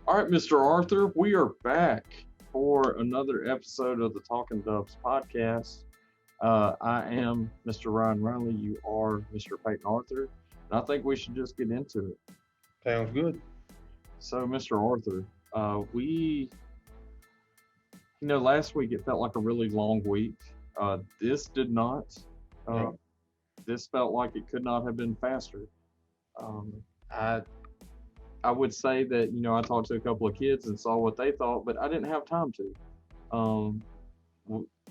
All right, Mr. Arthur, we are back for another episode of the Talking Dubs podcast. I am Mr. Ryan Riley. You are Mr. Peyton Arthur. And I think we should just get into it. Sounds good. So, Mr. Arthur, last week it felt like a really long week. This did not. Uh, No. this felt like it could not have been faster. Um, I I would say that I talked to a couple of kids and saw what they thought, but I didn't have time to. Um,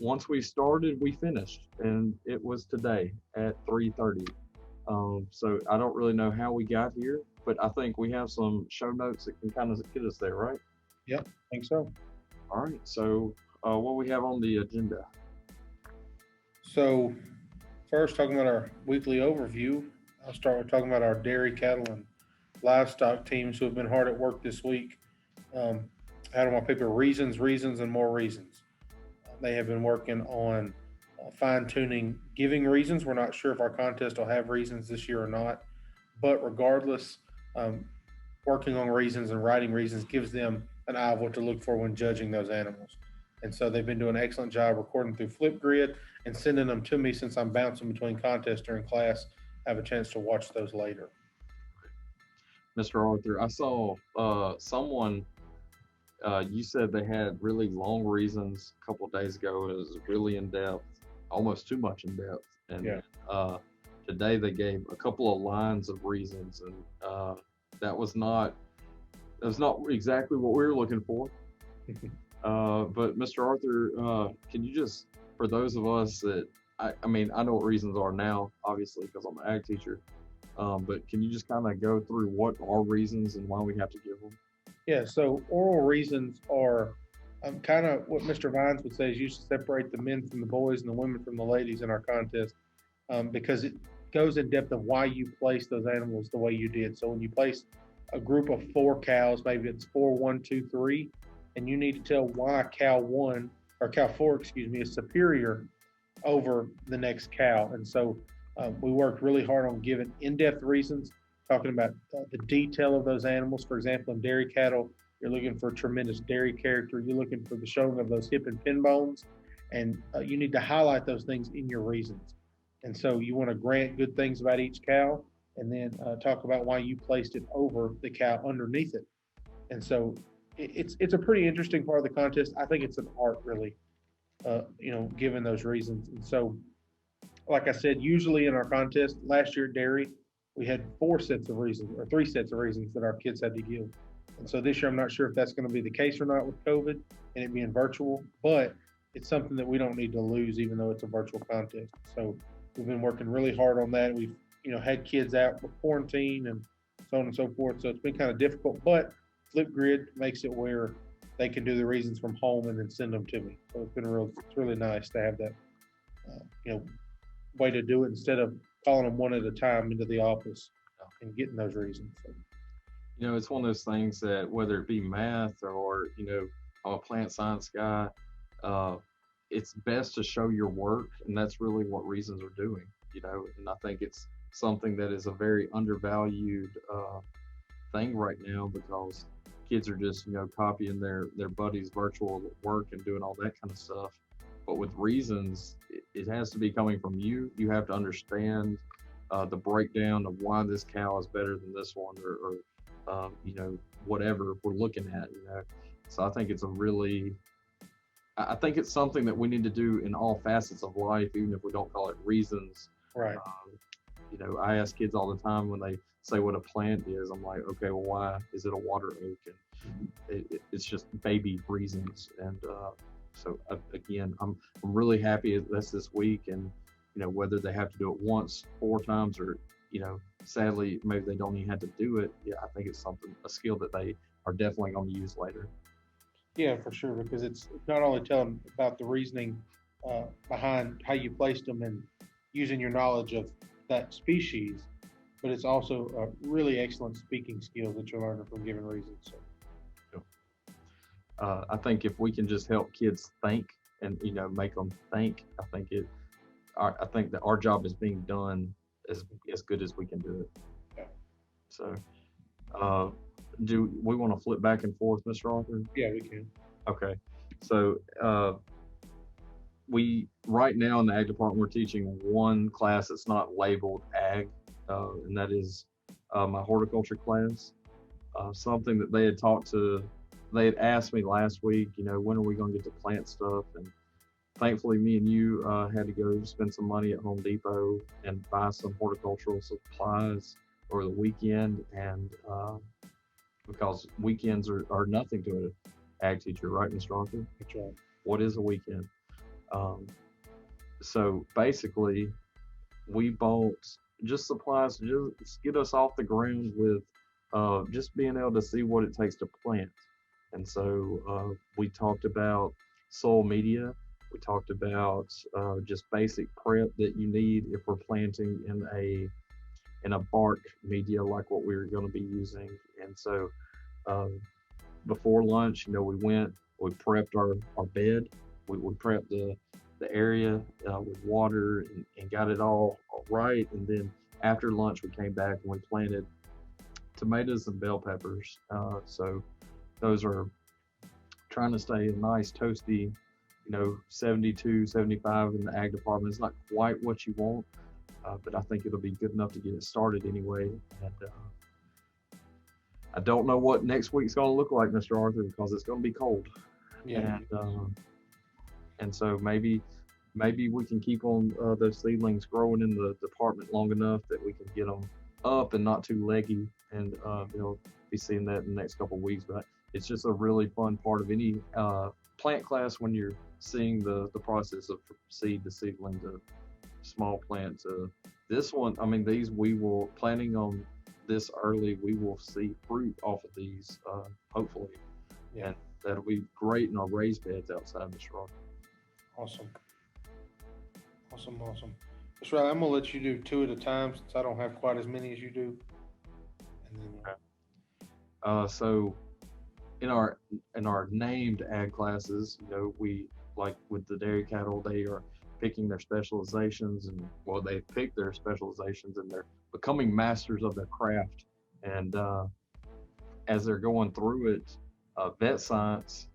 Once we started, we finished, and it was today at 3:30. So I don't really know how we got here, but I think we have some show notes that can kind of get us there, right? Yep, I think so. All right. So what we have on the agenda? So, first, talking about our weekly overview, I'll start with talking about our dairy, cattle, and livestock teams who have been hard at work this week. I had on my paper reasons, and more reasons. They have been working on fine tuning giving reasons. We're not sure if our contest will have reasons this year or not, but regardless, um, working on reasons and writing reasons gives them an eye of what to look for when judging those animals. And so they've been doing an excellent job recording through Flipgrid and sending them to me since I'm bouncing between contests during class. I have a chance to watch those later. Mr. Arthur, I saw someone. You said they had really long reasons a couple of days ago. It was really in depth, almost too much in depth. And Yeah. uh, today they gave a couple of lines of reasons, and that was not exactly what we were looking for. But Mr. Arthur, can you just, for those of us that, I mean, I know what reasons are now, obviously, because I'm an ag teacher. But can you just kind of go through what are reasons and why we have to give them? Yeah, so oral reasons are kind of what Mr. Vines would say is used to separate the men from the boys and the women from the ladies in our contest because it goes in depth of why you place those animals the way you did. So when you place a group of four cows, maybe it's 4, 1, 2, 3, and you need to tell why cow one or cow four, excuse me, is superior over the next cow. And so we worked really hard on giving in-depth reasons, talking about the detail of those animals. For example, in dairy cattle, you're looking for tremendous dairy character. You're looking for the showing of those hip and pin bones, and you need to highlight those things in your reasons. And so you want to grant good things about each cow, and then talk about why you placed it over the cow underneath it. And so it's a pretty interesting part of the contest. I think it's an art, really, given those reasons. And so, like I said, usually in our contest last year at dairy, we had 4 sets of reasons or 3 sets of reasons that our kids had to give. And so this year, I'm not sure if that's going to be the case or not with COVID and it being virtual, but it's something that we don't need to lose, even though it's a virtual contest. So we've been working really hard on that. We've, had kids out with quarantine and so on and so forth. So it's been kind of difficult, but Flipgrid makes it where they can do the reasons from home and then send them to me. So it's really nice to have that, way to do it instead of calling them one at a time into the office and getting those reasons. So, It's one of those things that whether it be math or, I'm a plant science guy, it's best to show your work. And that's really what reasons are doing, and I think it's something that is a very undervalued thing right now because kids are just, copying their buddies' virtual work and doing all that kind of stuff. But with reasons, it has to be coming from you. You have to understand the breakdown of why this cow is better than this one, or whatever we're looking at. So I think I think it's something that we need to do in all facets of life, even if we don't call it reasons. right. I ask kids all the time when they say what a plant is. I'm like, okay, well, why is it a water oak? And it's just baby reasons. And so again, I'm really happy that's this week, and whether they have to do it once, 4 times, or sadly maybe they don't even have to do it. Yeah, I think it's a skill that they are definitely going to use later. Yeah, for sure, because it's not only telling about the reasoning behind how you placed them and using your knowledge of that species, but it's also a really excellent speaking skill that you're learning from giving reasons. So. I think if we can just help kids think and make them think, I think that our job is being done as good as we can do it. Yeah. So, uh, do we want to flip back and forth, Mr. Arthur? Yeah, we can. Okay. So we right now in the ag department we're teaching one class that's not labeled ag, and that is my horticulture class. Something that they had asked me last week. When are we going to get to plant stuff? And thankfully, me and you had to go spend some money at Home Depot and buy some horticultural supplies over the weekend, and because weekends are nothing to an ag teacher, right, Mr. Arthur? That's right. What is a weekend? So basically, we bought just supplies to just get us off the ground with just being able to see what it takes to plant. And so we talked about soil media. We talked about just basic prep that you need if we're planting in a bark media like what we were going to be using. And so before lunch, we prepped our bed, we prepped the area with water and got it all right. And then after lunch, we came back and we planted tomatoes and bell peppers. So those are trying to stay nice, toasty, 72, 75 in the ag department. It's not quite what you want, but I think it'll be good enough to get it started anyway. And I don't know what next week's going to look like, Mr. Arthur, because it's going to be cold. Yeah. And so maybe we can keep on those seedlings growing in the department long enough that we can get them up and not too leggy, and they'll be seeing that in the next couple of weeks. But it's just a really fun part of any plant class when you're seeing the process of seed to seedling to small plant to this one. I mean, these we will planning on this early. We will see fruit off of these, hopefully. Yeah. And that'll be great in our raised beds outside the straw. Awesome. That's right. I'm gonna let you do two at a time since I don't have quite as many as you do. And then, So in our named ag classes, we like with the dairy cattle, they are picking their specializations, and well, they pick their specializations and they're becoming masters of their craft. And as they're going through it, vet science.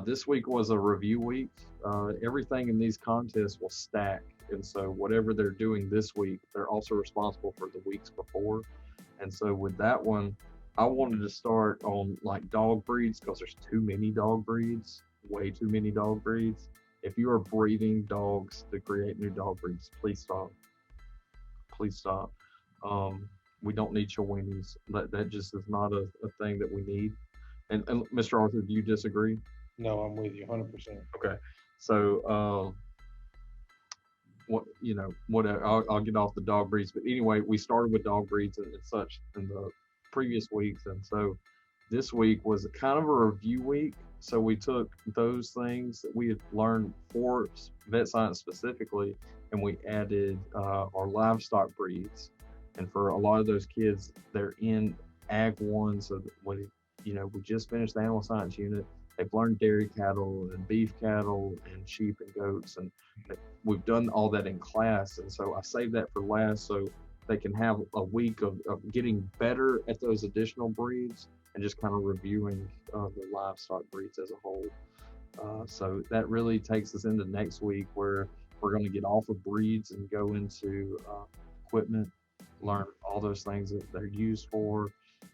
This week was a review week. Everything in these contests will stack, and so whatever they're doing this week, they're also responsible for the weeks before. And so with that one, I wanted to start on like dog breeds because there's too many dog breeds, way too many dog breeds. If you are breeding dogs to create new dog breeds, please stop. Please stop. We don't need Chihuahuas. That just is not a thing that we need. And Mr. Arthur, do you disagree? no, I'm with you 100%. Okay. So whatever. I'll get off the dog breeds, but anyway, we started with dog breeds and such in the previous weeks, and so this week was kind of a review week. So we took those things that we had learned for vet science specifically, and we added our livestock breeds. And for a lot of those kids, they're in Ag 1, so we just finished the animal science unit. They've learned dairy cattle and beef cattle and sheep and goats, and we've done all that in class. And so I saved that for last so they can have a week of getting better at those additional breeds and just kind of reviewing the livestock breeds as a whole. So that really takes us into next week where we're going to get off of breeds and go into equipment, learn all those things that they're used for.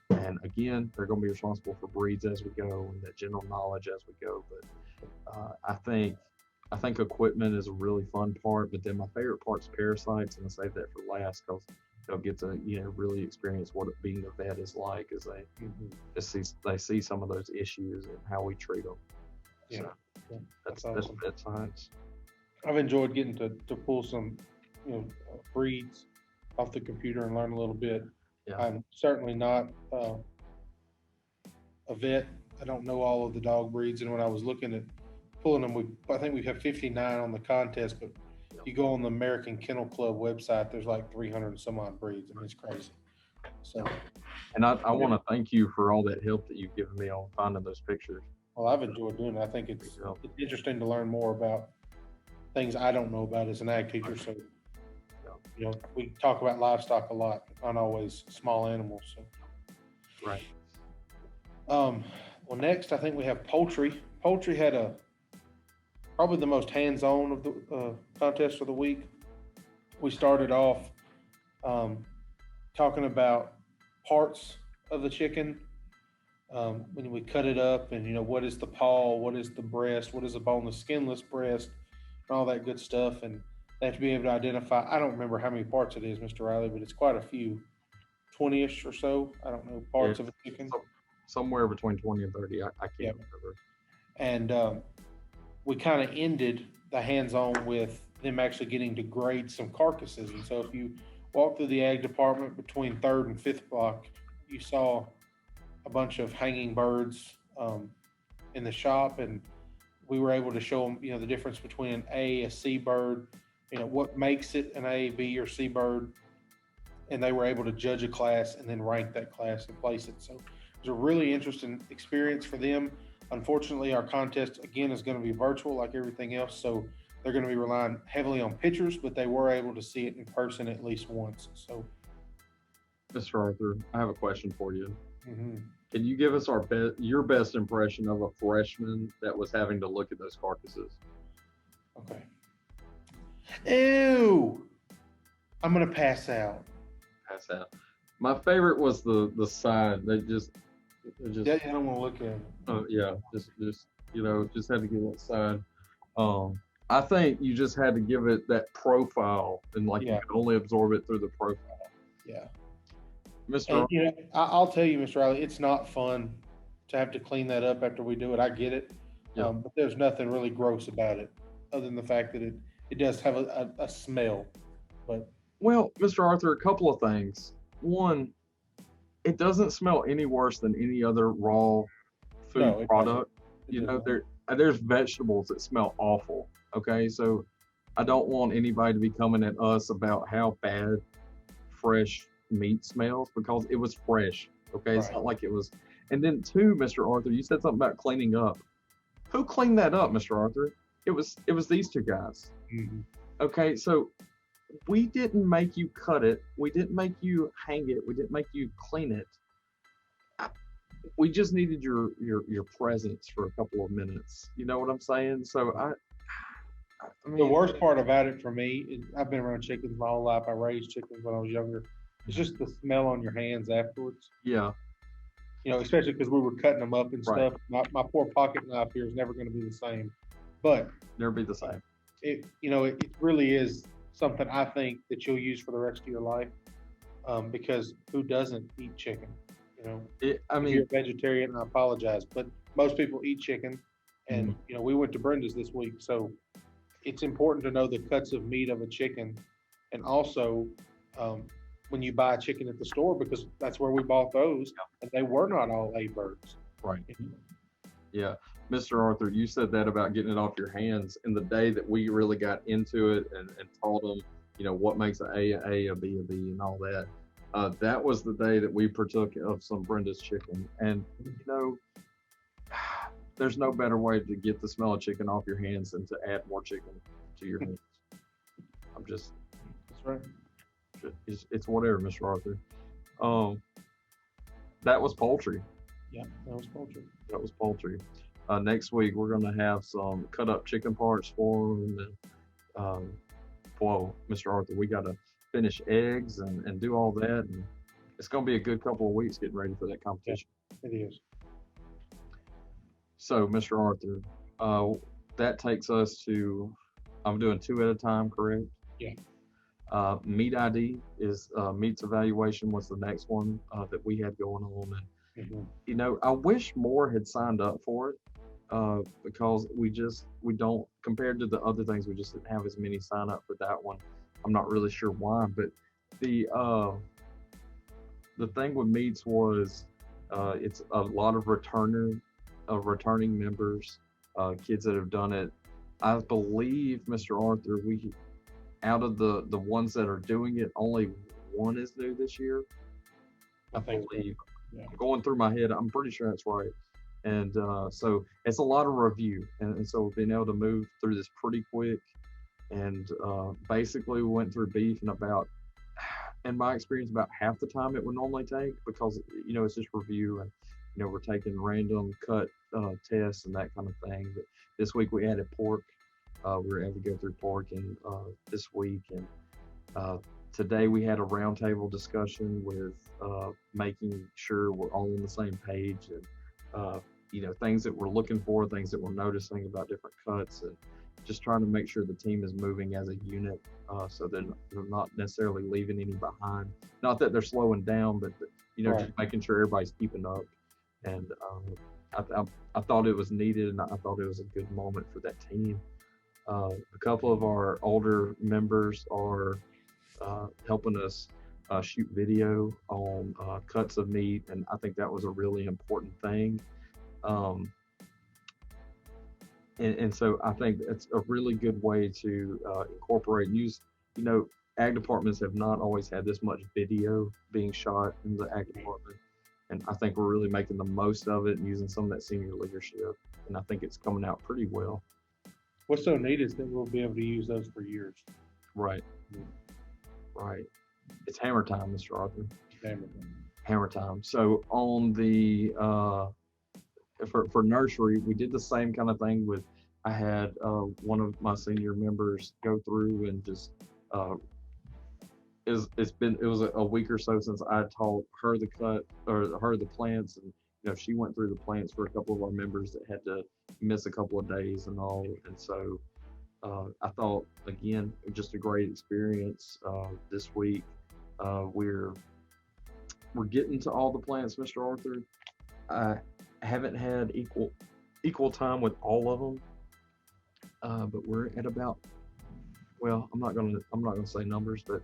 And again, they're going to be responsible for breeds as we go and that general knowledge as we go. But I think equipment is a really fun part. But then my favorite part is parasites, and I save that for last because they'll get to really experience what being a vet is like as they see some of those issues and how we treat them. Yeah, so that's awesome. vet science. I've enjoyed getting to pull some breeds off the computer and learn a little bit. Yeah. I'm certainly not a vet. I don't know all of the dog breeds, and when I was looking at pulling them, I think we have 59 on the contest, but you go on the American Kennel Club website, there's like 300 and some odd breeds. I mean, it's crazy. So, and I want to thank you for all that help that you've given me on finding those pictures. well, I've enjoyed doing it. I think it's interesting to learn more about things I don't know about as an ag teacher. So, we talk about livestock a lot, not always small animals. So. Right. Well, next I think we have poultry. Poultry had probably the most hands-on of the contest of the week. We started off um, talking about parts of the chicken, when we cut it up, and what is the paw, what is the breast, what is a boneless, skinless breast, and all that good stuff. And they have to be able to identify. I don't remember how many parts it is, Mr. Riley, but it's quite a few, 20ish or so. I don't know, Yeah, parts of a chicken. so, somewhere between 20 and 30. I can't Yep. remember. And we kind of ended the hands-on with them actually getting to grade some carcasses. And so if you walk through the ag department between third and fifth block, you saw a bunch of hanging birds in the shop, and we were able to show them, the difference between an a C bird, what makes it an A, B, or C bird, and they were able to judge a class and then rank that class and place it. So it was a really interesting experience for them. Unfortunately, our contest again is going to be virtual like everything else, so they're going to be relying heavily on pictures, but they were able to see it in person at least once. So, Mr. Arthur, I have a question for you. mhm. Can you give us your best impression of a freshman that was having to look at those carcasses? Okay. Ew! I'm gonna pass out. Pass out. My favorite was the side. Yeah, I don't want to look at it. Yeah, just had to give that side. I think you just had to give it that profile, and like you Yeah, could only absorb it through the profile. yeah. Mr. And I'll tell you, Mr. Riley, it's not fun to have to clean that up after we do it. I get it, Yeah. but there's nothing really gross about it, other than the fact that it does have a smell. But Well, Mr. Arthur, a couple of things. One, it doesn't smell any worse than any other raw food no, it doesn't. product. It You does know, not. there's vegetables that smell awful. Okay, so I don't want anybody to be coming at us about how bad fresh meat smells because it was fresh. Okay, it's Right. not like it was. And then two, Mr. Arthur, you said something about cleaning up. Who cleaned that up, Mr. Arthur? It was these two guys. Mhm. Okay, so we didn't make you cut it. We didn't make you hang it. We didn't make you clean it. We just needed your presence for a couple of minutes. You know what I'm saying? So I The mean, worst part about it for me is I've been around chickens my whole life. I raised chickens when I was younger. It's just the smell on your hands afterwards. yeah, Especially because we were cutting them up and right. stuff. My poor pocket knife here is never going to be the same. But Never be the same. it really is something I think that you'll use for the rest of your life. Because who doesn't eat chicken? You know, I if you're mean, a vegetarian, I apologize, but most people eat chicken. And mm, we went to Brenda's this week, so it's important to know the cuts of meat of a chicken, and also um, when you buy chicken at the store, because that's where we bought those, and they were not all A birds. right. Yeah, Mr. Arthur, you said that about getting it off your hands. And the day that we really got into it and taught them, what makes a B, a B, and all that. That was the day that we partook of some Brenda's chicken. And, there's no better way to get the smell of chicken off your hands than to add more chicken to your hands. I'm just, That's right. it's whatever, Mr. Arthur. Um, that was poultry. Yeah, that was poultry. That was poultry. Next week we're gonna have some cut up chicken parts for them. And, whoa, Mr. Arthur, we gotta finish eggs and do all that. And it's gonna be a good couple of weeks getting ready for that competition. It is. So, Mr. Arthur, uh, that takes us to. I'm doing two at a time, correct? Yeah. Meat ID is meats evaluation was the next one that we had going on. And Mhm. I wish more had signed up for it because we don't compared to the other things we just didn't have as many sign up for that one. I'm not really sure why, but the uh, the thing with meats was it's a lot of returning members, kids that have done it. I believe, Mr. Arthur, we out of the ones that are doing it, only one is new this year. I I think so. believe. Yeah. Going through my head, I'm pretty sure that's right. And so it's a lot of review, and so we've been able to move through this pretty quick. And basically, we went through beef in about, in my experience, about half the time it would normally take because it's just review and we're taking random cut tests and that kind of thing. But this week we added pork. We were able to go through pork and this week, and uh, today we had a roundtable discussion with making sure we're all on the same page, and things that we're looking for, things that we're noticing about different cuts, and just trying to make sure the team is moving as a unit, so they're not necessarily leaving any behind. Not that they're slowing down, but Right. just making sure everybody's keeping up. And I thought it was needed, and I thought it was a good moment for that team. A couple of our older members are helping us shoot video on cuts of meat, and I think that was a really important thing. Um, and so I think it's a really good way to incorporate use. Ag departments have not always had this much video being shot in the ag department, and I think we're really making the most of it and using some of that senior leadership, and I think it's coming out pretty well. What's so neat is that we'll be able to use those for years. Right. Right. It's hammer time, Mr. Arthur. Hammer time. So on the for nursery, we did the same kind of thing with. I had one of my senior members go through and just. It was a week or so since I taught her the cut or her the plants, and she went through the plants for a couple of our members that had to miss a couple of days and all, and so I thought again just a great experience this week. We're getting to all the plants, Mr. Arthur. I haven't had equal time with all of them, but we're at about. Well, I'm not gonna say numbers, but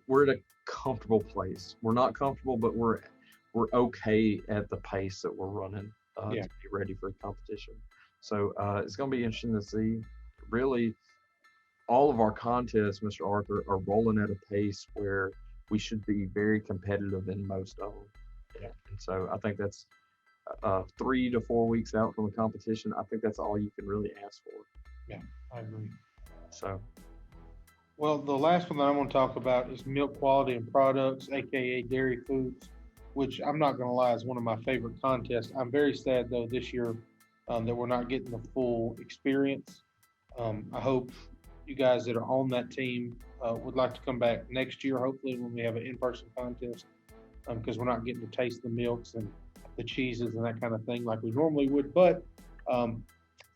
we're at a comfortable place. We're not comfortable, but we're okay at the pace that we're running to be ready for the competition. So it's going to be interesting to see. Really, all of our contests, Mr. Arthur, are rolling at a pace where we should be very competitive in most of them. Yeah. And so I think that's 3 to 4 weeks out from a competition. I think that's all you can really ask for. Yeah, I agree. So. Well, the last one that I'm going to talk about is milk quality and products, aka dairy foods, which I'm not going to lie is one of my favorite contests. I'm very sad though this year that we're not getting the full experience. I hope you guys that are on that team would like to come back next year, hopefully when we have an in-person contest, because we're not getting to taste the milks and the cheeses and that kind of thing like we normally would. But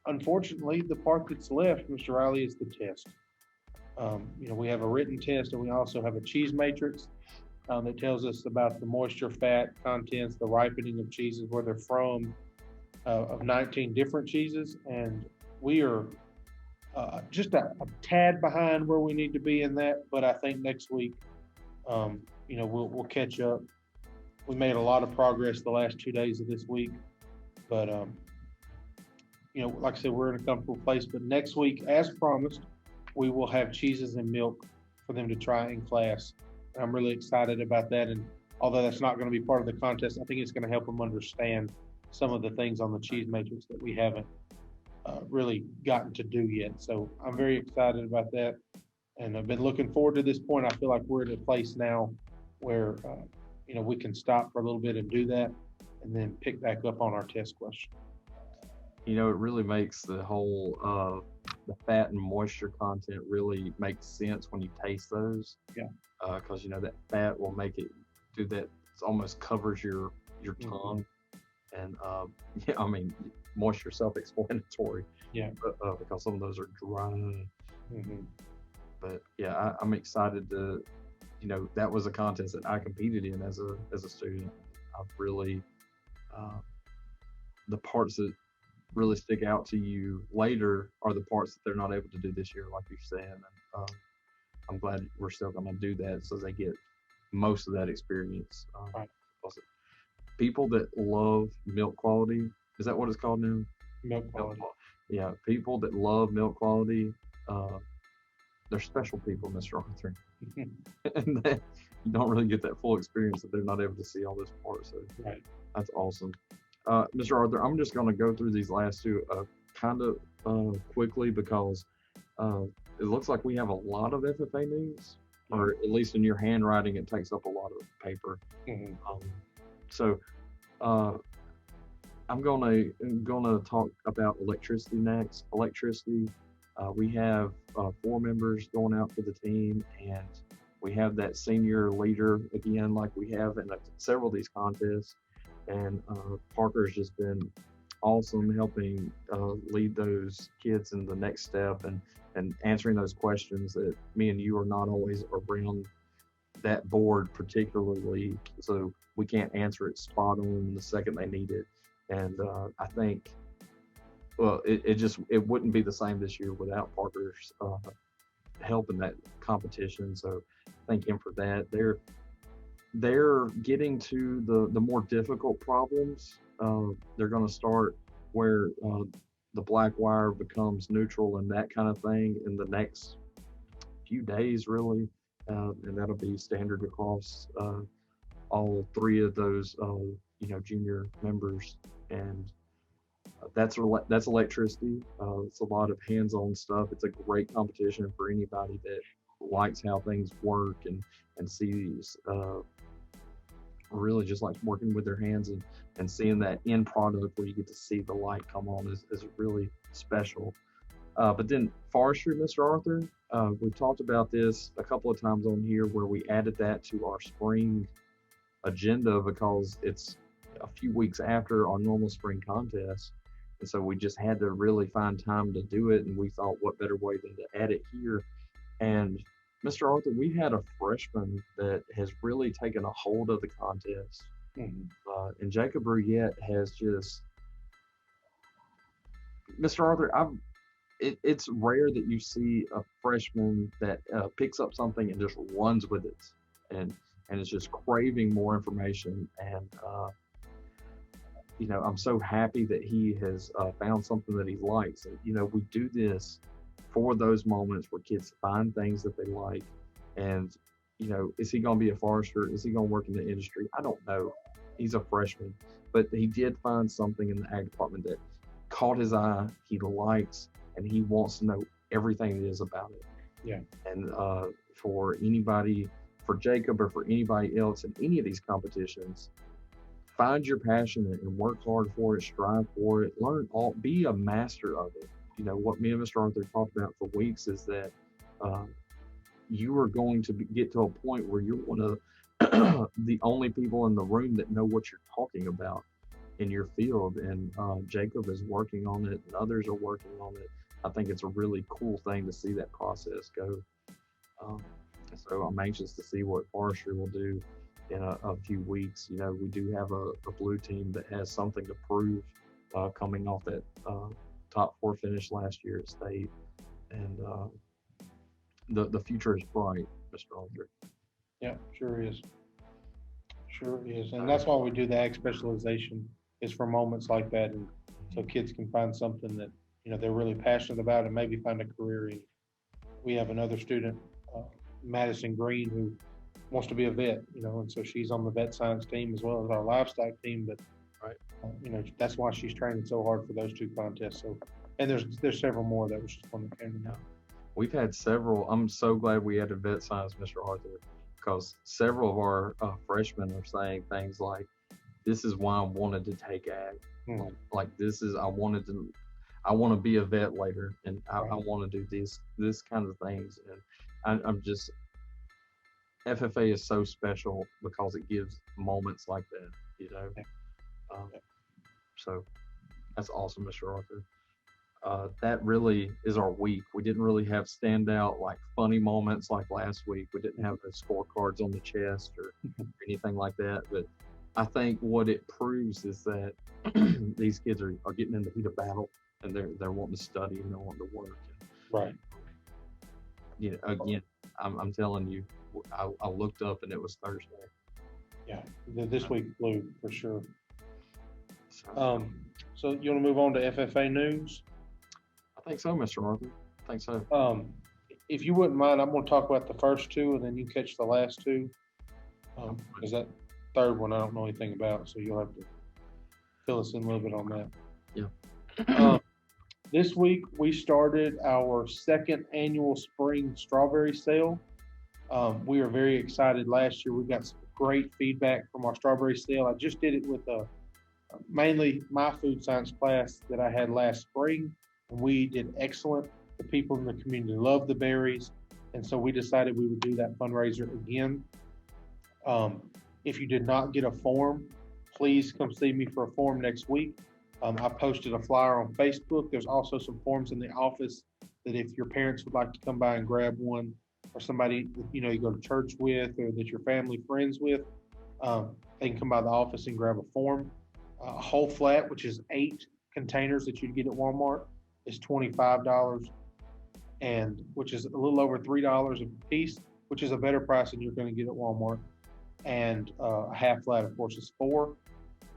unfortunately, the part that's left, Mr. Riley, is the test. We have a written test, and we also have a cheese matrix that tells us about the moisture, fat contents, the ripening of cheeses, where they're from, of 19 different cheeses. And we are just a tad behind where we need to be in that. But I think next week, we'll catch up. We made a lot of progress the last 2 days of this week. But, like I said, we're in a comfortable place. But next week, as promised, we will have cheeses and milk for them to try in class. And I'm really excited about that. And although that's not going to be part of the contest, I think it's going to help them understand some of the things on the cheese matrix that we haven't really gotten to do yet. So I'm very excited about that. And I've been looking forward to this point. I feel like we're at a place now where, we can stop for a little bit and do that and then pick back up on our test question. It really makes the whole the fat and moisture content really makes sense when you taste those. Yeah. Because that fat will make it do that. It almost covers your tongue, and moisture self-explanatory. Yeah. Because some of those are dry. Mm-hmm. But yeah, I'm excited to. That was a contest that I competed in as a student. I've really the parts that really stick out to you later are the parts that they're not able to do this year, like you said. And I'm glad we're still going to do that so they get most of that experience. Right. People that love milk quality, is that what it's called now? Milk quality. Yeah, people that love milk quality, they're special people, Mr. Arthur. And you don't really get that full experience if they're not able to see all those parts. So right. That's awesome. Mr. Arthur, I'm just going to go through these last two kind of quickly because it looks like we have a lot of FFA news, or at least in your handwriting, it takes up a lot of paper. Mm-hmm. So I'm gonna talk about electricity next. Electricity. We have 4 members going out for the team, and we have that senior leader again, like we have in several of these contests. And Parker's just been awesome helping lead those kids in the next step and answering those questions that me and you are not always around that board particularly, so we can't answer it spot on the second they need it. And I think, well, it wouldn't be the same this year without Parker's help in that competition. So thank him for that. They're getting to the more difficult problems. They're going to start where the black wire becomes neutral and that kind of thing in the next few days, really, and that'll be standard across all 3 of those, junior members. And that's electricity. It's a lot of hands-on stuff. It's a great competition for anybody that likes how things work and sees really just like working with their hands and seeing that end product where you get to see the light come on is really special. But then forestry, Mr. Arthur, we've talked about this a couple of times on here where we added that to our spring agenda because it's a few weeks after our normal spring contest. And so we just had to really find time to do it. And we thought, what better way than to add it here? And Mr. Arthur, we had a freshman that has really taken a hold of the contest. And Jacob Bruyette has just, Mr. Arthur, it's rare that you see a freshman that picks up something and just runs with it and is just craving more information. And, I'm so happy that he has found something that he likes. And, we do this for those moments where kids find things that they like. And, is he going to be a forester? Is he going to work in the industry? I don't know. He's a freshman, but he did find something in the ag department that caught his eye, he likes, and he wants to know everything it is about it. Yeah. And for anybody, for Jacob or for anybody else in any of these competitions, find your passion and work hard for it, strive for it, be a master of it. What me and Mr. Arthur talked about for weeks is that you are going to get to a point where you're one of the only people in the room that know what you're talking about in your field. And Jacob is working on it and others are working on it. I think it's a really cool thing to see that process go. So I'm anxious to see what forestry will do in a few weeks. We do have a blue team that has something to prove coming off that top 4 finish last year at state. And the future is bright, Mr. Arthur. Yeah, sure is. Sure is. And that's why we do the ag specialization, is for moments like that. And so kids can find something that, they're really passionate about and maybe find a career in. We have another student, Madison Green, who wants to be a vet, and so she's on the vet science team as well as our livestock team. But, that's why she's training so hard for those 2 contests. So, and there's several more. That was just one that came to mind. We've had several. I'm so glad we added vet science, Mr. Arthur, because several of our freshmen are saying things like, this is why I wanted to take ag. Like this is, I want to be a vet later, and I want to do this kind of things. And I'm just, FFA is so special because it gives moments like that, So that's awesome, Mr. Arthur. That really is our week. We didn't really have standout like funny moments like last week. We didn't have the scorecards on the chest or anything like that. But I think what it proves is that these kids are getting in the heat of battle, and they're wanting to study and they're wanting to work. Right. Again, I'm telling you, I looked up and it was Thursday. Yeah, this week flew for sure. So you want to move on to FFA news? I think so, Mr. Arthur. I think so. If you wouldn't mind, I'm going to talk about the first 2 and then you catch the last 2. Because that third one I don't know anything about, so you'll have to fill us in a little bit on that. Yeah. This week we started our 2nd annual spring strawberry sale. We are very excited. Last year we got some great feedback from our strawberry sale. I just did it with mainly my food science class that I had last spring. And we did excellent. The people in the community loved the berries. And so we decided we would do that fundraiser again. Um, if you did not get a form, please come see me for a form next week. I posted a flyer on Facebook. There's also some forms in the office that if your parents would like to come by and grab one, or somebody that, you go to church with, or that your family friends with, they can come by the office and grab a form. A whole flat, which is 8 containers that you'd get at Walmart, is $25, and which is a little over $3 a piece, which is a better price than you're going to get at Walmart. And a half flat, of course, is 4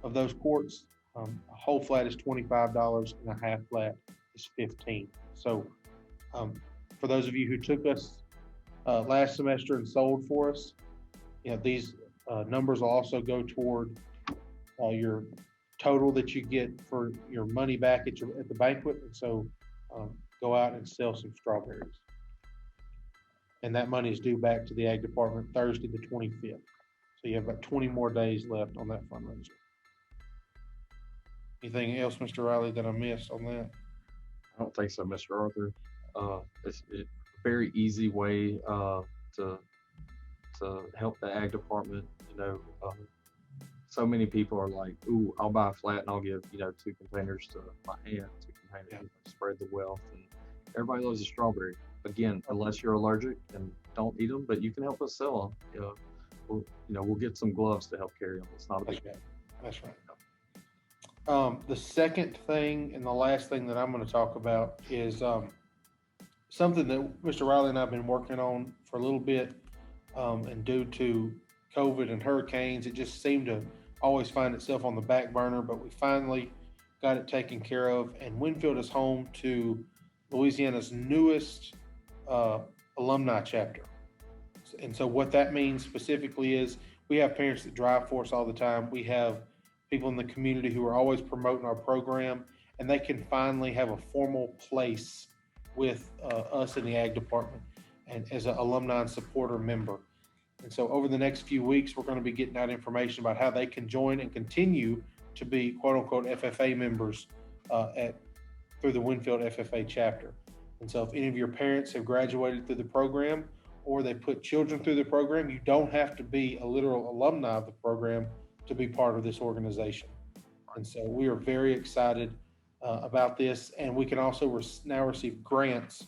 of those quarts. A whole flat is $25, and a half flat is $15. So, for those of you who took us last semester and sold for us, these numbers will also go toward your total that you get for your money back at the banquet. And so, go out and sell some strawberries. And that money is due back to the Ag Department Thursday, the 25th. So you have about 20 more days left on that fundraiser. Anything else, Mr. Riley, that I missed on that? I don't think so, Mr. Arthur. It's a very easy way to help the ag department. So many people are like, "Ooh, I'll buy a flat and I'll give 2 containers to my aunt, 2 containers, spread the wealth." And everybody loves a strawberry. Again, unless you're allergic, and don't eat them, but you can help us sell them. We'll get some gloves to help carry them. It's not a big deal. That's right. The second thing and the last thing that I'm going to talk about is something that Mr. Riley and I have been working on for a little bit, and due to COVID and hurricanes, it just seemed to always find itself on the back burner, but we finally got it taken care of. And Winfield is home to Louisiana's newest alumni chapter. And so what that means specifically is we have parents that drive for us all the time. We have people in the community who are always promoting our program, and they can finally have a formal place with us in the ag department and as an alumni and supporter member. And so over the next few weeks, we're going to be getting out information about how they can join and continue to be quote unquote FFA members through the Winfield FFA chapter. And so if any of your parents have graduated through the program or they put children through the program, you don't have to be a literal alumni of the program to be part of this organization. And so we are very excited about this. And we can also now receive grants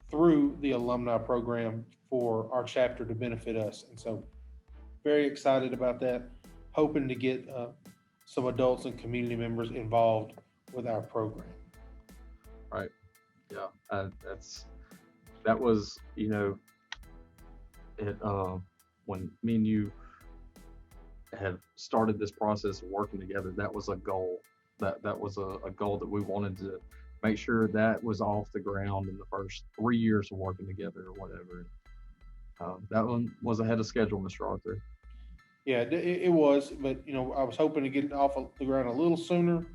through the alumni program for our chapter to benefit us. And so very excited about that, hoping to get some adults and community members involved with our program. Right. Yeah. That was, when me and you had started this process of working together, that was a goal. That was a goal that we wanted to make sure that was off the ground in the first 3 years of working together or whatever. That one was ahead of schedule, Mr. Arthur. Yeah, it was, but I was hoping to get it off the ground a little sooner,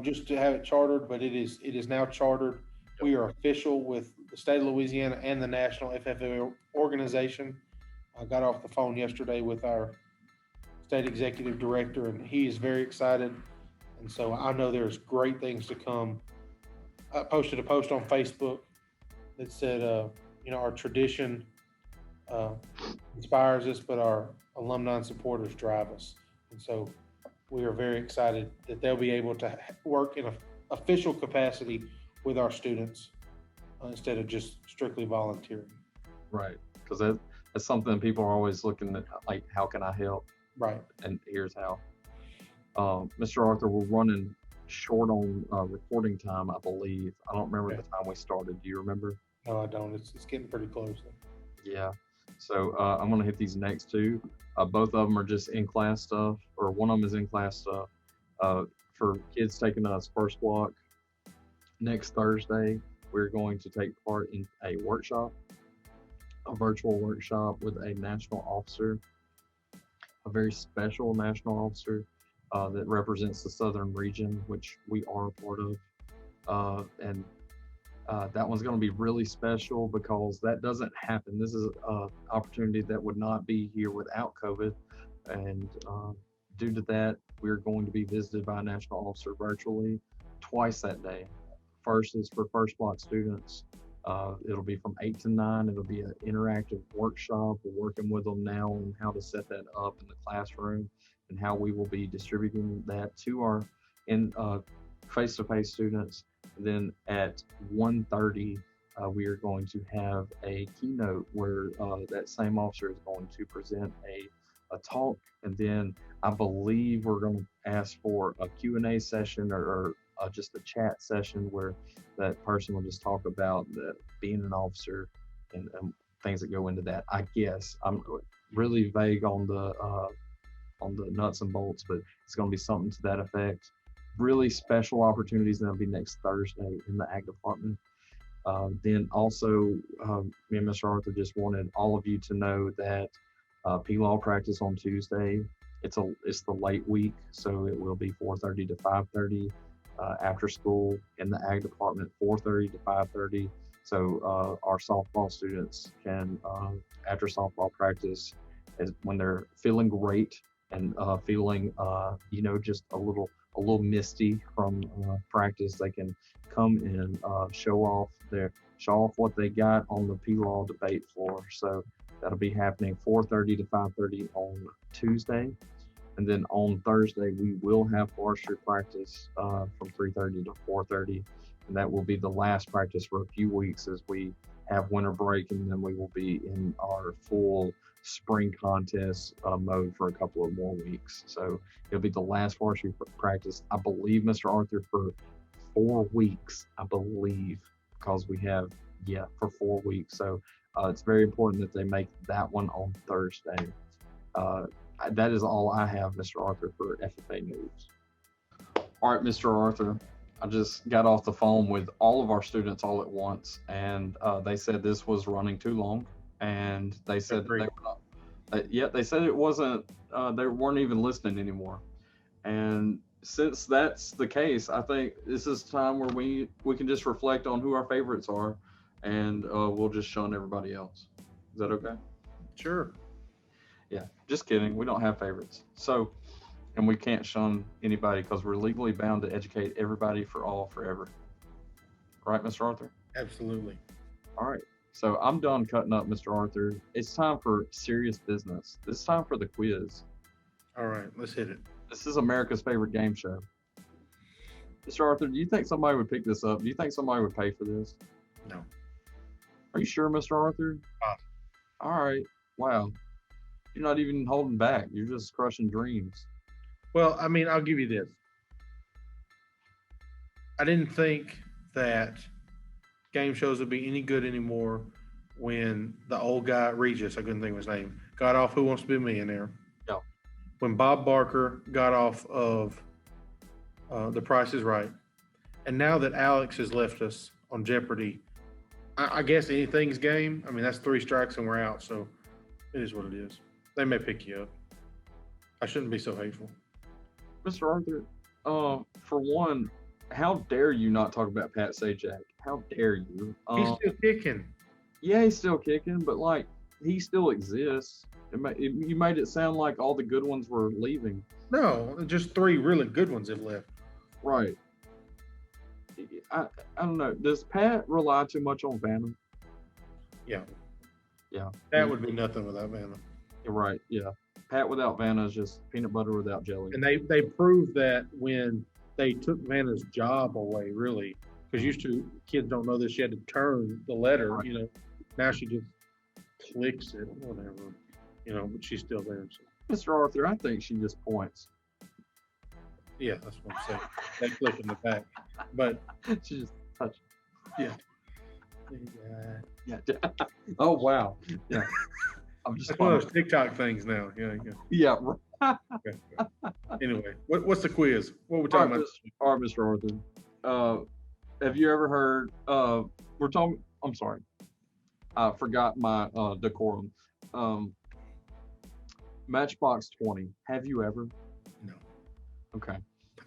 just to have it chartered. But it is now chartered. We are official with the state of Louisiana and the National FFA organization. I got off the phone yesterday with our state executive director, and he is very excited. And so I know there's great things to come. I posted a post on Facebook that said, our tradition inspires us, but our alumni and supporters drive us. And so we are very excited that they'll be able to work in an official capacity with our students instead of just strictly volunteering. Right, because that's something people are always looking at, like, how can I help? Right. And here's how. Mr. Arthur, we're running short on recording time, I believe. I don't remember the time we started. Do you remember? No, I don't. It's getting pretty close. Yeah. So I'm going to hit these next two. Both of them are just in-class stuff, or one of them is in-class stuff. For kids taking us first block, next Thursday, we're going to take part in a workshop, a virtual workshop with a national officer, a very special national officer that represents the southern region, which we are a part of. And that one's going to be really special because that doesn't happen. This is an opportunity that would not be here without COVID. And due to that, we're going to be visited by a national officer virtually twice that day. First is for first block students. It'll be from 8 to 9. It'll be an interactive workshop. We're working with them now on how to set that up in the classroom and how we will be distributing that to our in face-to-face students. And then at 1:30, we are going to have a keynote where that same officer is going to present a talk, and then I believe we're going to ask for a Q&A session or just a chat session where that person will just talk about being an officer and things that go into that. I guess I'm really vague on the nuts and bolts, but it's going to be something to that effect. Really special opportunities that'll be next Thursday in the ag department. Then also, me and Mr. Arthur just wanted all of you to know that P-Law practice on Tuesday. It's the late week, so it will be 4:30 to 5:30 after school in the ag department, 4:30 to 5:30. So our softball students can, after softball practice, when they're feeling great and feeling, just a little misty from practice, they can come and show off what they got on the P-Law debate floor. So that'll be happening 4:30 to 5:30 on Tuesday. And then on Thursday, we will have forestry practice from 3:30 to 4:30. And that will be the last practice for a few weeks as we have winter break. And then we will be in our full spring contest mode for a couple of more weeks. So it'll be the last forestry practice, I believe, Mr. Arthur, for 4 weeks, I believe, because we have, for 4 weeks. So it's very important that they make that one on Thursday. That is all I have, Mr. Arthur, for FFA News. All right, Mr. Arthur, I just got off the phone with all of our students all at once, and they said this was running too long, and they said that they were not. They said it wasn't. They weren't even listening anymore, and since that's the case, I think this is time where we can just reflect on who our favorites are, and we'll just shun everybody else. Is that okay? Sure. Yeah, just kidding. We don't have favorites. So, and we can't shun anybody because we're legally bound to educate everybody for all forever. Right, Mr. Arthur? Absolutely. All right. So I'm done cutting up, Mr. Arthur. It's time for serious business. It's time for the quiz. All right, let's hit it. This is America's favorite game show. Mr. Arthur, do you think somebody would pick this up? Do you think somebody would pay for this? No. Are you sure, Mr. Arthur? All right. Wow. You're not even holding back. You're just crushing dreams. Well, I mean, I'll give you this. I didn't think that game shows would be any good anymore when the old guy, Regis, I couldn't think of his name, got off Who Wants to Be a Millionaire. No. When Bob Barker got off of The Price is Right. And now that Alex has left us on Jeopardy, I guess anything's game. I mean, that's 3 strikes and we're out. So it is what it is. They may pick you up. I shouldn't be so hateful. Mr. Arthur, for one, how dare you not talk about Pat Sajak? How dare you? He's still kicking. Yeah, he's still kicking, but like he still exists. You made it sound like all the good ones were leaving. No, just 3 really good ones have left. Right. I don't know. Does Pat rely too much on Vanna? Yeah. Yeah. That would be nothing without Vanna. You're right. Yeah. Pat without Vanna is just peanut butter without jelly. And they proved that when they took Vanna's job away, really, because used to kids don't know this. She had to turn the letter, right. Now she just clicks it, whatever, but she's still there. So. Mr. Arthur, I think she just points. Yeah, that's what I'm saying. They click in the back, but she just touched. Yeah. Yeah. Oh wow. Yeah. I'm just that's one of those TikTok things now. Yeah. Yeah. Okay. Anyway, what's the quiz? What are we talking about? All right, Mr. Arthur. Have you ever heard? We're talking. I'm sorry. I forgot my decorum. Matchbox 20. Have you ever? No. Okay.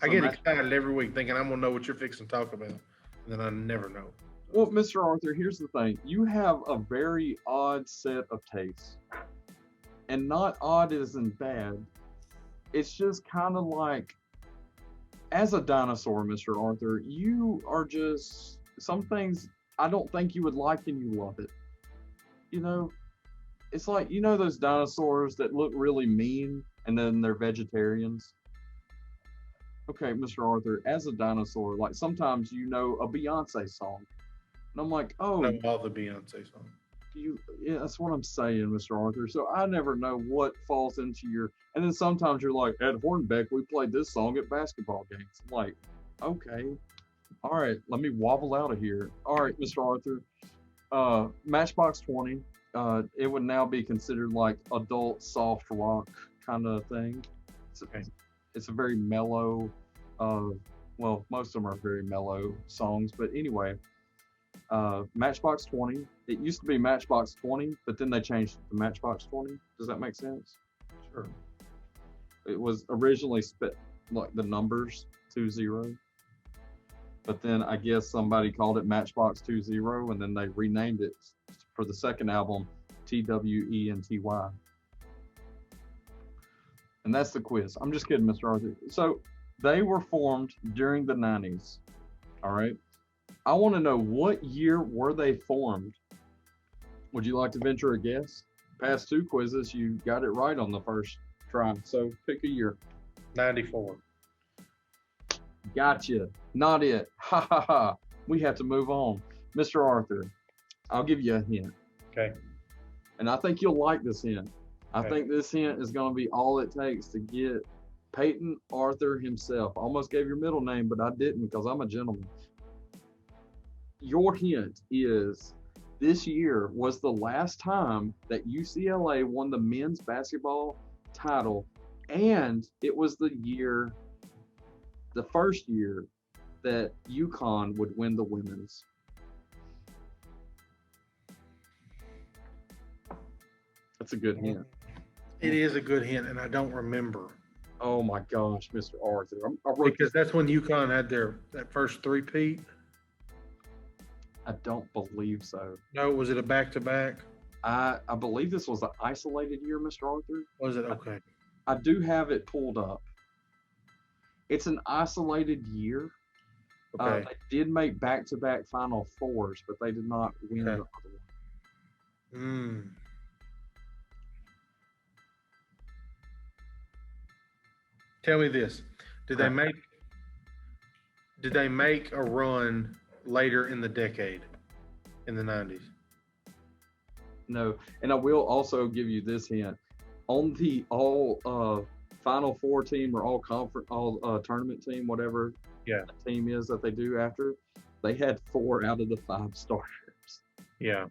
I get excited every week thinking I'm gonna know what you're fixing to talk about, and then I never know. Well, Mr. Arthur, here's the thing. You have a very odd set of tastes. And not odd as in bad. it's just kind of like, as a dinosaur, Mr. Arthur, you are just some things I don't think you would like and you love it. You know, it's like those dinosaurs that look really mean and then they're vegetarians. Okay, Mr. Arthur, as a dinosaur, like sometimes a Beyonce song, and I'm like, oh, Know all the Beyonce songs. yeah, that's what I'm saying, Mr. Arthur. So I never know what falls into your. And then sometimes you're like, at Hornbeck, we played this song at basketball games. I'm like, okay, all right, let me wobble out of here. All right, Mr. Arthur. Matchbox 20. It would now be considered like adult soft rock kind of thing. Okay. It's a very mellow. Well, most of them are very mellow songs, but anyway. Matchbox 20. It used to be Matchbox 20, but then they changed it to Matchbox 20. Does that make sense? Sure. It was originally like the numbers 20, but then I guess somebody called it Matchbox 20, and then they renamed it for the second album TWENTY. And that's the quiz. I'm just kidding, Mr. Arthur. So they were formed during the 90s. All right. I want to know, what year were they formed? Would you like to venture a guess? Past two quizzes, you got it right on the first try. So pick a year. 94. Gotcha. Not it. Ha ha ha. We have to move on. Mr. Arthur, I'll give you a hint. Okay. And I think you'll like this hint. I Okay. think this hint is going to be all it takes to get Peyton Arthur himself. I almost gave your middle name, but I didn't because I'm a gentleman. Your hint is, this year was the last time that UCLA won the men's basketball title, and it was the first year that UConn would win the women's. That's a good hint. It is a good hint, and I don't remember. Oh my gosh, Mr. Arthur. I wrote Because that's when UConn had that first three-peat. I don't believe so. No, was it a back-to-back? I believe this was an isolated year, Mr. Arthur. Was it? Okay. I do have it pulled up. It's an isolated year. Okay. They did make back-to-back Final Fours, but they did not win the other one. Tell me this: Did they make a run later in the decade, in the 90s? No, and I will also give you this hint. On the all Final Four team or all tournament team, whatever Yeah. team is that they do after, they had 4 out of the 5 starters. Yeah.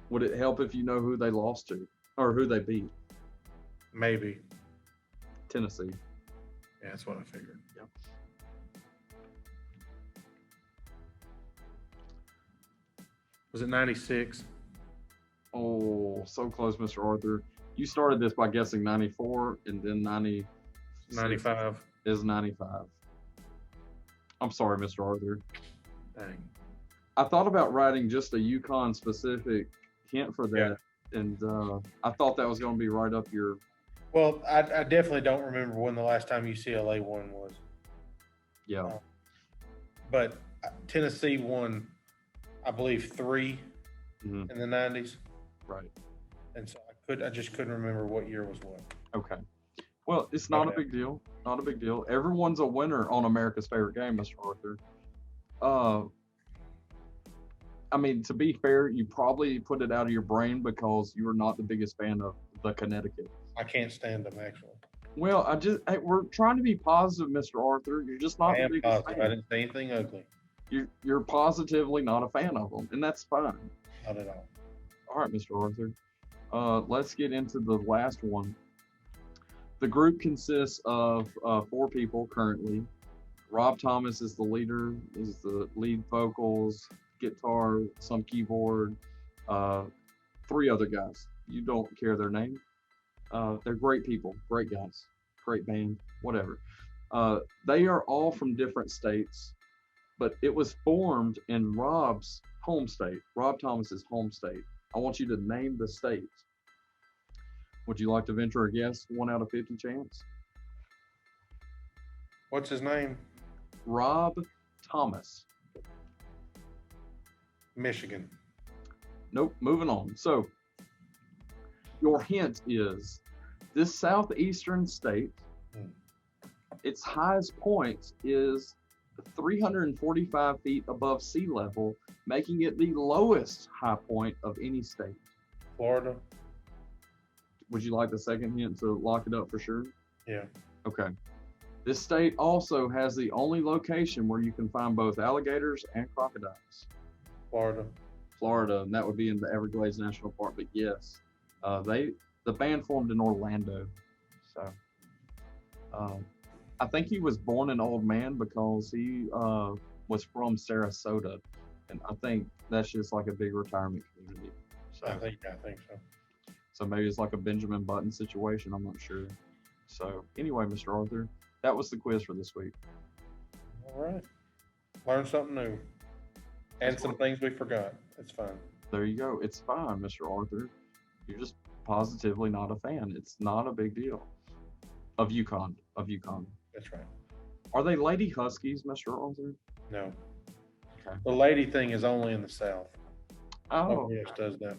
Would it help if you know who they lost to or who they beat? Maybe. Tennessee. Yeah, that's what I figured. Yep. Was it 96? Oh, so close, Mr. Arthur. You started this by guessing 94, and then 95. is 95. I'm sorry, Mr. Arthur. Dang. I thought about writing just a UConn specific hint for that, and I thought that was going to be right up your. Well, I definitely don't remember when the last time UCLA won was. Yeah. But Tennessee won, I believe, 3 in the 90s. Right. And so I just couldn't remember what year was what. Okay. Well, it's not a big deal. Not a big deal. Everyone's a winner on America's Favorite Game, Mr. Arthur. I mean, to be fair, you probably put it out of your brain because you were not the biggest fan of the Connecticut. I can't stand them, actually. Well, we're trying to be positive, Mr. Arthur. You're just not I the am biggest positive. fan. I didn't say anything ugly. You're positively not a fan of them, and that's fine. Not at all. All right, Mr. Arthur. Let's get into the last one. The group consists of 4 people currently. Rob Thomas is the leader. He's the lead vocals, guitar, some keyboard. 3 other guys. You don't care their name. They're great people, great guys, great band, whatever. They are all from different states, but it was formed in Rob's home state, Rob Thomas's home state. I want you to name the state. Would you like to venture a guess? 1 out of 50 chance. What's his name? Rob Thomas. Michigan. Nope. Moving on. So, your hint is this southeastern state. Its highest point is 345 feet above sea level, making it the lowest high point of any state. Florida. Would you like the second hint to lock it up for sure? Yeah. Okay. This state also has the only location where you can find both alligators and crocodiles. Florida, and that would be in the Everglades National Park. But yes, the band formed in Orlando. So I think he was born an old man because he was from Sarasota, and I think that's just like a big retirement community. So I think so. So maybe it's like a Benjamin Button situation. I'm not sure. So anyway, Mr. Arthur, that was the quiz for this week. All right. Learned something new. And some things we forgot. It's fine. There you go. It's fine, Mr. Arthur. You're just positively not a fan. It's not a big deal. Of UConn. That's right. Are they Lady Huskies, Mr. Arthur? No. Okay. The lady thing is only in the South. Oh. Nobody else does that.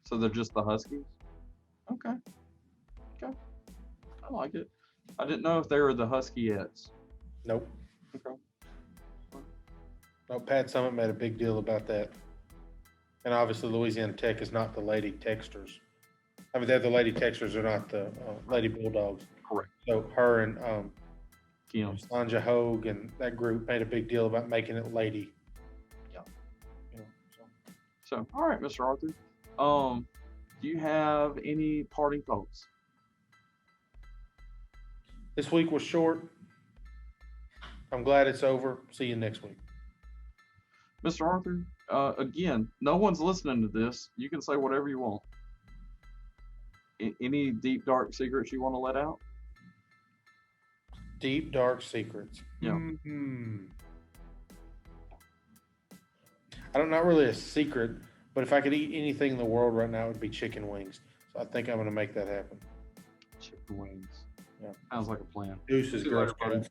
So they're just the Huskies? Okay. I like it. I didn't know if they were the Huskiettes. Nope. Okay. No, Pat Summitt made a big deal about that. And obviously Louisiana Tech is not the Lady Texters. I mean, they're the Lady Texters, they're not the Lady Bulldogs. Correct. So her and Kim. Sanja Hogue and that group made a big deal about making it Lady. Yeah. You know, So, all right, Mr. Arthur. Do you have any parting thoughts? This week was short. I'm glad it's over. See you next week. Mr. Arthur, again, no one's listening to this. You can say whatever you want. Any deep, dark secrets you want to let out? Deep, dark secrets. Yeah. Mm-hmm. Not really a secret, but if I could eat anything in the world right now, it would be chicken wings. So I think I'm going to make that happen. Chicken wings. Yeah. Sounds like a plan. Deuces, See you Girl later, buddy. Scouts.